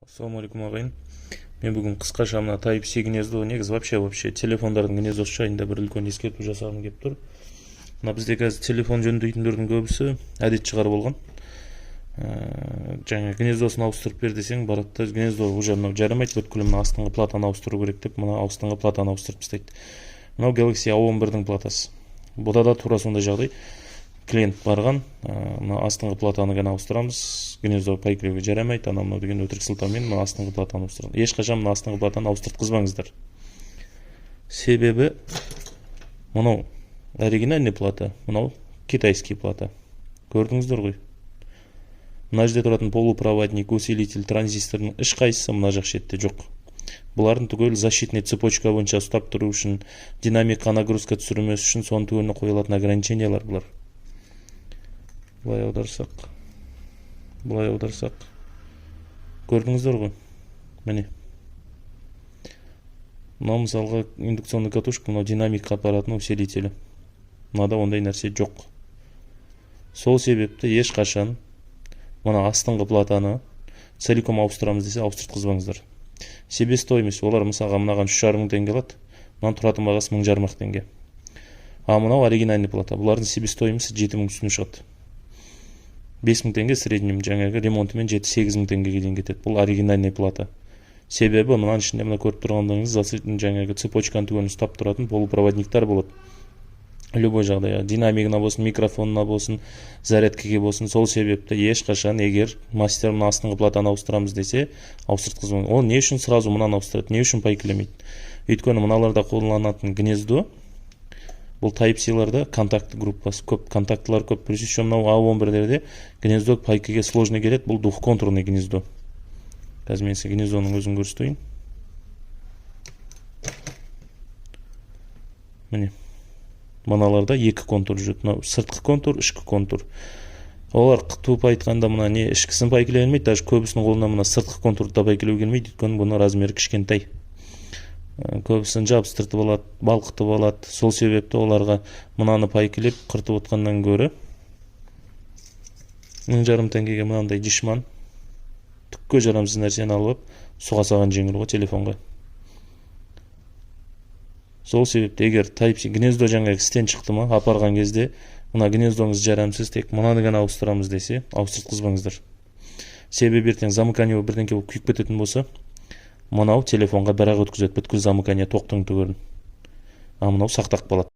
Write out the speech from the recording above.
Ассалаумалейкум ағайын. Мен бүгін қысқаша мына Type-C гнездо, негізі вообще телефондардың гнездосы жайында бір үлкен ескерту жасағым келіп тұр. Мына бізде қазір телефон жөндейтіндердің көбісі әдет шығарып болған. Жаңа гнездосын ауыстырып бер десең, барады да гнездо уже мынау жарамайды, бүткіл мына астыңғы платаны ауыстыру керек деп, мына астыңғы платаны ауыстырып тастайды. Мынау Galaxy A11-дің платасы. Бұда да тура сондай жағдай. Клиент барған, мына астыңғы платаны ғана ауыстырамыз, гнездо пайкілеуге жарамайды, ана мынау деген өтірік сылтаумен мына астыңғы платаны ауыстырамыз. Ешқашан мына астыңғы платаны ауыстыртқызбаңыздар. Себебі мынау оригинальный плата, мынау китайский плата. Көрдіңіздер ғой. Мына жерде тұратын полупроводник, усилитель, транзистордың ешқайсысы мына жақ шетте жоқ. Бұлардың түгел защитный цепочка бойынша ұстап тұру үшін, динамикқа нагрузка түсірмес үшін соның түгеліне қойылатын ограничениялар бұлар. Бұлай аударсақ. Көрдіңіздер ғой? Міне. Мынау мысалға индукционный катушка, мынау динамик аппаратының усилителі. Мынада ондай нәрсе жоқ. Сол себепті ешқашан мына астыңғы платаны целиком ауыстырамыз десе ауыстыртқызбаңыздар. Себестоимость олар мысалға мынаған 3,5 мың теңге алады, мынан тұратын бағасы 1,5 теңге. А мынау оригинальный плата. Бұлардың себестоимость 7 мың үстіне шығады. 5 мың теңге среднем жаңағы ремонтымен 7-8 мың теңгеге дейін кетеді. Бұл оригинальный плата. Себебі мынаның ішінде мына көріп тұрғандығыңыз жаңағы цепочканы түгелін ұстап тұратын полупроводниктар болады. Любой жағдайға, динамигына болсын, микрофонына болсын, зарядкеге болсын, сол себепті ешқашан егер мастер мына астыңғы платаны ауыстырамыз десе, ауыстыртқызбаңыз. Ол не үшін сразу мынаны ауыстырады, не үшін пайкілемейді? Өйткені мыналарда қолданылатын гнездо, бұл Type-C-ларда контакт группасы көп, контактылар көп. Плюс еще мынау A11-лерде гнездо пайкіге сложный келеді, бұл двухконтурный гнездо. Қазір мен сізге гнездоның өзін көрсетейін. Міне. Мыналарда екі контур жүреді. Мынау сыртқы контур, ішкі контур. Олар туып айтқанда мына не ішкісін пайкілей алмайды, даже көбісінің қолына мына сыртқы контурды да пайкілеу келмейді, өйткені бұны размері кішкентай. Көбісін жабыстыртып алады, балқытып алады. Сол себепті оларға мынаны пайкілеп қыртып отқаннан гөрі 1,5 теңгеге мынандай дишман түкке жарамсыз нәрсені алып, суға салған жеңіл ғой телефонға. Сол себепті егер Type-C гнездо жаңағы істен шықты ма, апарған кезде мына гнездоңыз жарамсыз, тек мынаны ғана ауыстырамыз десе, ауыстыртқызбаңыздар. Себебі ертең замыкание бірдеңке болып күйіп кететін болса, мынау телефонға бірақ өткізеді, бүткіл замыкание тоқтың түгелін. А мынау сақтап қалады.